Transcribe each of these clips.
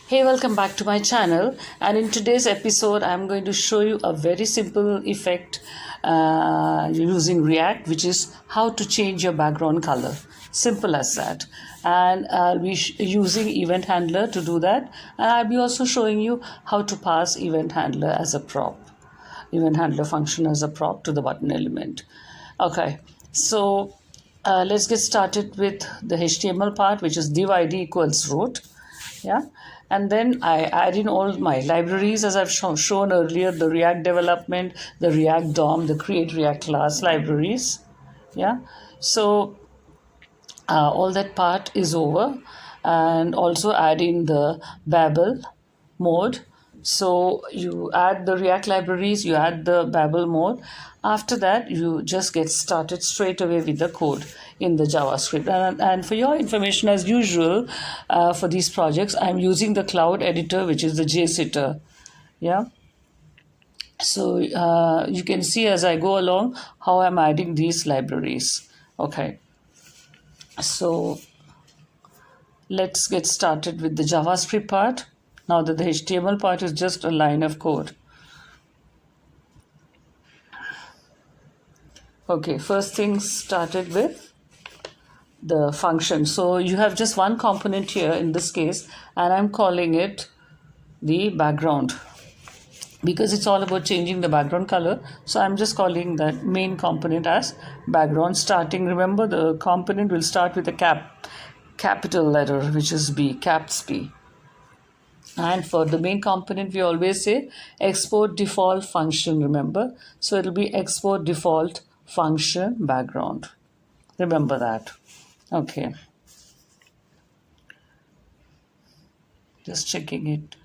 Hey, welcome back to my channel, and in today's episode I'm going to show you a very simple effect using React, which is how to change your background color. Simple as that. And I'll be using event handler to do that, and I'll be also showing you how to pass event handler as a prop, event handler function as a prop to the button element. Okay, so let's get started with the HTML part, which is div id equals root. Yeah, and then I add in all my libraries as I've shown earlier, the React development, the React DOM, the create React class libraries. Yeah, so all that part is over, and also add in the Babel mode. So you add the React libraries, you add the Babel mode. After that, you just get started straight away with the code in the JavaScript. And for your information, as usual, for these projects, I'm using the cloud editor, which is the JSitter. Yeah. So you can see as I go along how I'm adding these libraries. Okay. So let's get started with the JavaScript part. Now that the HTML part is just a line of code. Okay, first thing started with the function. So you have just one component here in this case, and I'm calling it the background because it's all about changing the background color. So I'm just calling that main component as background starting. Remember, the component will start with a capital letter, which is B, caps B. And for the main component, we always say export default function, remember? So it'll be export default function background. Remember that. Okay. Just checking it,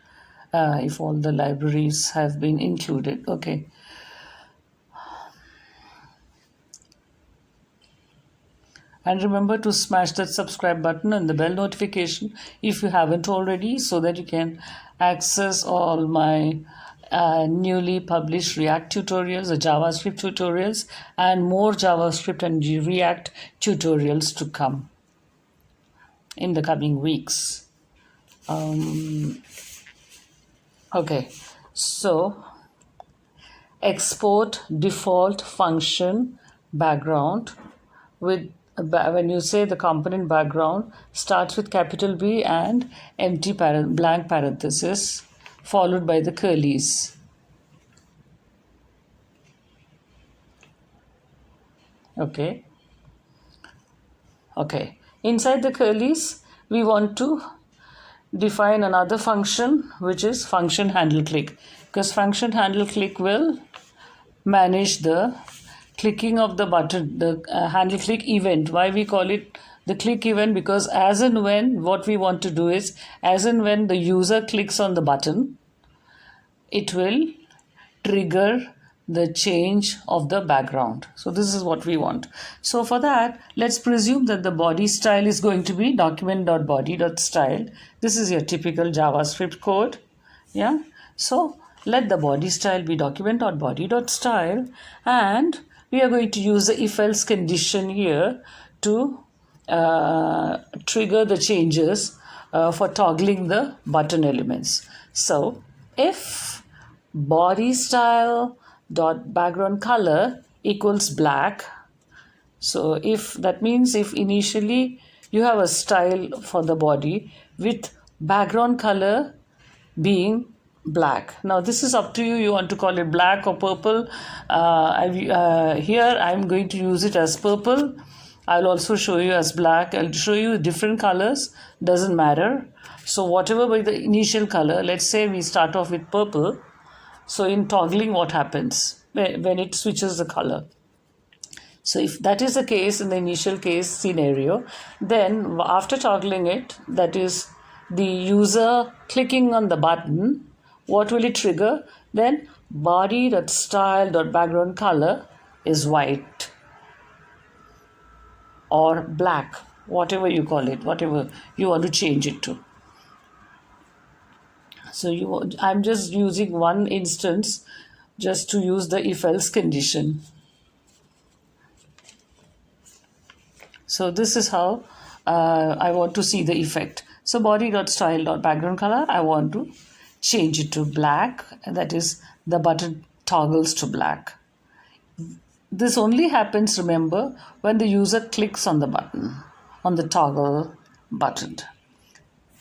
if all the libraries have been included. Okay. And remember to smash that subscribe button and the bell notification if you haven't already, so that you can access all my newly published React tutorials, the JavaScript tutorials, and more JavaScript and React tutorials to come in the coming weeks. Okay, so export default function background with when you say the component background starts with capital B and empty blank parenthesis followed by the curlies. Okay. Inside the curlies, we want to define another function, which is function handleClick, because function handleClick will manage the clicking of the button, the handleClick event. Why we call it the click event? Because as and when, what we want to do is, as and when the user clicks on the button, it will trigger the change of the background. So this is what we want. So for that, let's presume that the body style is going to be document.body.style. This is your typical JavaScript code. Yeah. So let the body style be document.body.style, and we are going to use the if-else condition here to trigger the changes for toggling the button elements. So if body style dot background color equals black, so if that means if initially you have a style for the body with background color being black. Now this is up to you. You want to call it black or purple. Here I'm going to use it as purple. I'll also show you as black. I'll show you different colors. Doesn't matter. So whatever by the initial color, let's say we start off with purple. So in toggling, what happens when it switches the color? So if that is the case in the initial case scenario, then after toggling it, that is the user clicking on the button, what will it trigger? Then body.style.background color is white or black, whatever you call it, whatever you want to change it to. So I'm just using one instance just to use the if-else condition. So this is how I want to see the effect. So body.style.background color, I want to change it to black, and that is the button toggles to black. This only happens, remember, when the user clicks on the button, on the toggle button.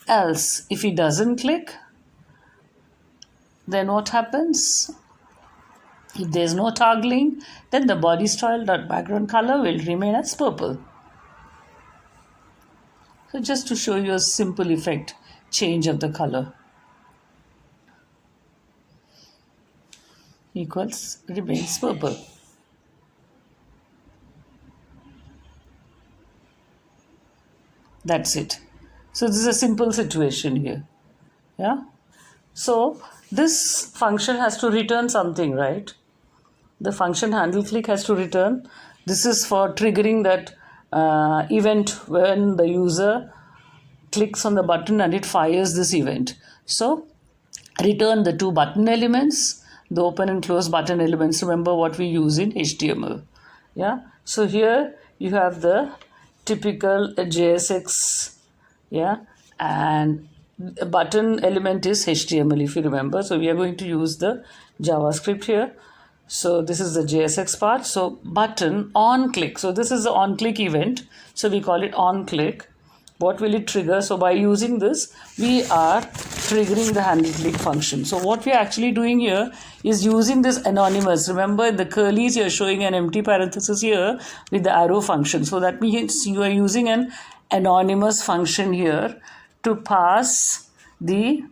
Else, if he doesn't click, then what happens? If there's no toggling, then the body style.background color will remain as purple. So just to show you a simple effect, change of the color equals remains purple. That's it. So this is a simple situation here. Yeah. So this function has to return something, right? The function handleClick has to return. This is for triggering that event when the user clicks on the button and it fires this event. So return the two button elements, the open and close button elements. Remember what we use in HTML. Yeah. So here you have the typical JSX. Yeah. And the button element is HTML, if you remember. So we are going to use the JavaScript here. So this is the JSX part. So button onClick. So this is the onClick event. So we call it onClick. What will it trigger? So by using this, we are triggering the handleClick function. So what we are actually doing here is using this anonymous. Remember, in the curlies, you are showing an empty parenthesis here with the arrow function. So that means you are using an anonymous function here to pass the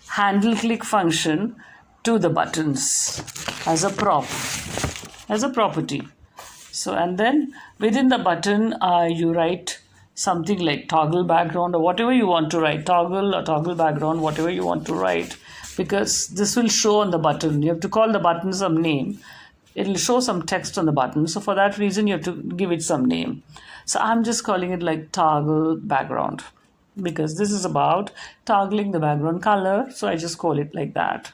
handleClick function to the buttons as a prop, as a property. So, and then within the button, you write something like toggle background or whatever you want to write, toggle or toggle background, whatever you want to write, because this will show on the button. You have to call the button some name. It will show some text on the button. So for that reason, you have to give it some name. So I'm just calling it like toggle background because this is about toggling the background color. So I just call it like that.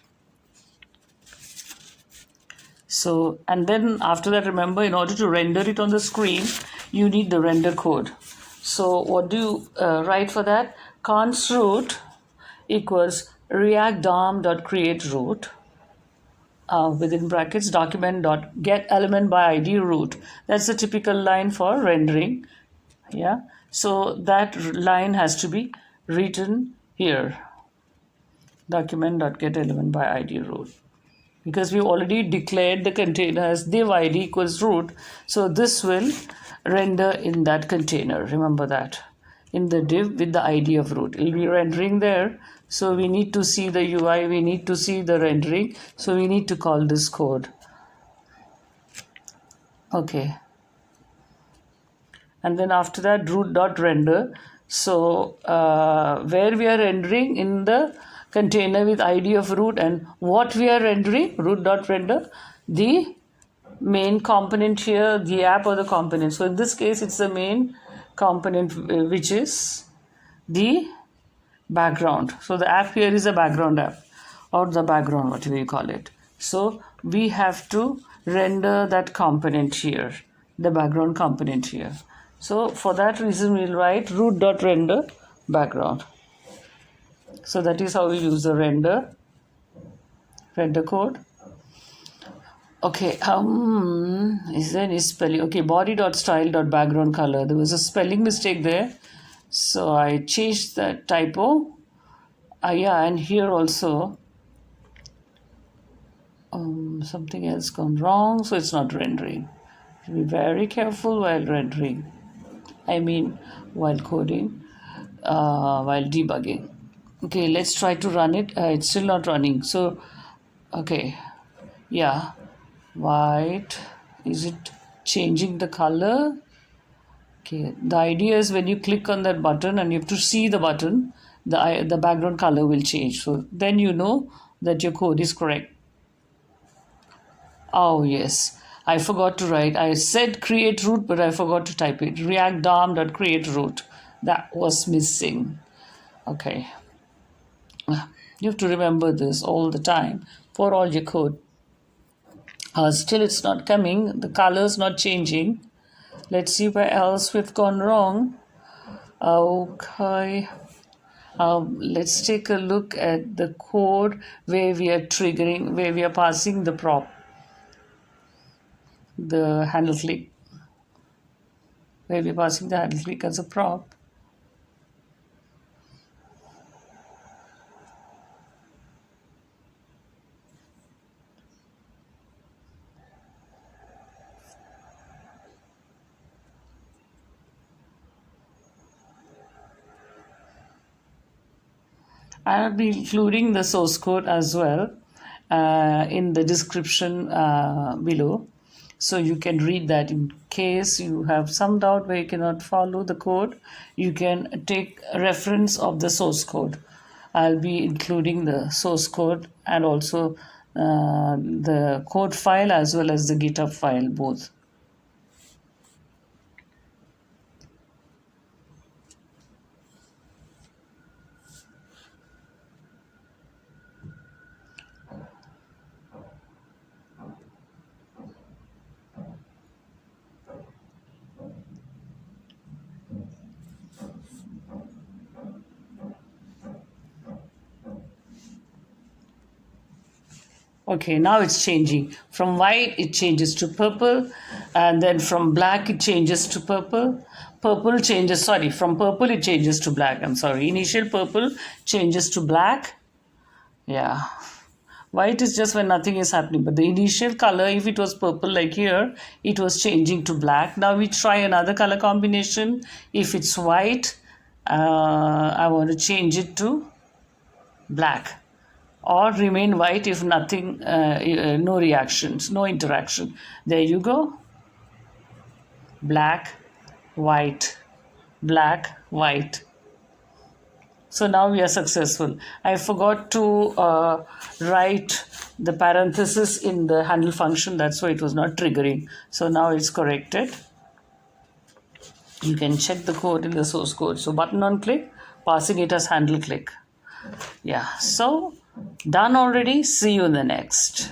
So, and then after that, remember, in order to render it on the screen, you need the render code. So what do you write for that? Const root equals react.dom.create_root within brackets document.getElementById by ID root. That's the typical line for rendering. Yeah. So that line has to be written here. Document.getElementById by ID root. Because we already declared the container as div id equals root. So this will render in that container. Remember that. In the div with the ID of root. It will be rendering there. So we need to see the UI. We need to see the rendering. So we need to call this code. Okay. And then after that, root.render. So where we are rendering in the container with ID of root, and what we are rendering, root.render, the main component here, the app or the component. So in this case, it's the main component, which is the background. So the app here is a background app, or the background, whatever you call it. So we have to render that component here, the background component here. So for that reason, we'll write root.render background. So that is how we use the render code. Okay, is there any spelling? Okay, body.style.background color. There was a spelling mistake there. So I changed the typo. Yeah, and here also something else gone wrong. So it's not rendering. Be very careful while rendering. I mean, while coding, while debugging. Okay, let's try to run it. It's still not running. So, okay, yeah, white. Is it changing the color? Okay, the idea is when you click on that button and you have to see the button, the background color will change. So then you know that your code is correct. Oh yes, I forgot to write. I said create root, but I forgot to type it. React.dom.create_root. That was missing. Okay. You have to remember this all the time for all your code. Still it's not coming. The color's not changing. Let's see where else we've gone wrong. Okay. Let's take a look at the code where we are triggering, where we are passing the prop, the handle click, where we're passing the handle click as a prop. I'll be including the source code as well in the description below. So you can read that in case you have some doubt where you cannot follow the code. You can take reference of the source code. I'll be including the source code and also the code file as well as the GitHub file both. Okay, now it's changing. From white, it changes to purple. And then from black, it changes to purple. Purple changes, sorry, from purple, it changes to black. I'm sorry. Initial purple changes to black. Yeah. White is just when nothing is happening. But the initial color, if it was purple like here, it was changing to black. Now we try another color combination. If it's white, I want to change it to black. Or remain white if nothing, no reactions, no interaction. There you go. Black, white, black, white. So now we are successful. I forgot to write the parenthesis in the handle function. That's why it was not triggering. So now it's corrected. You can check the code in the source code. So button on click, passing it as handle click. Yeah, so done already. See you in the next.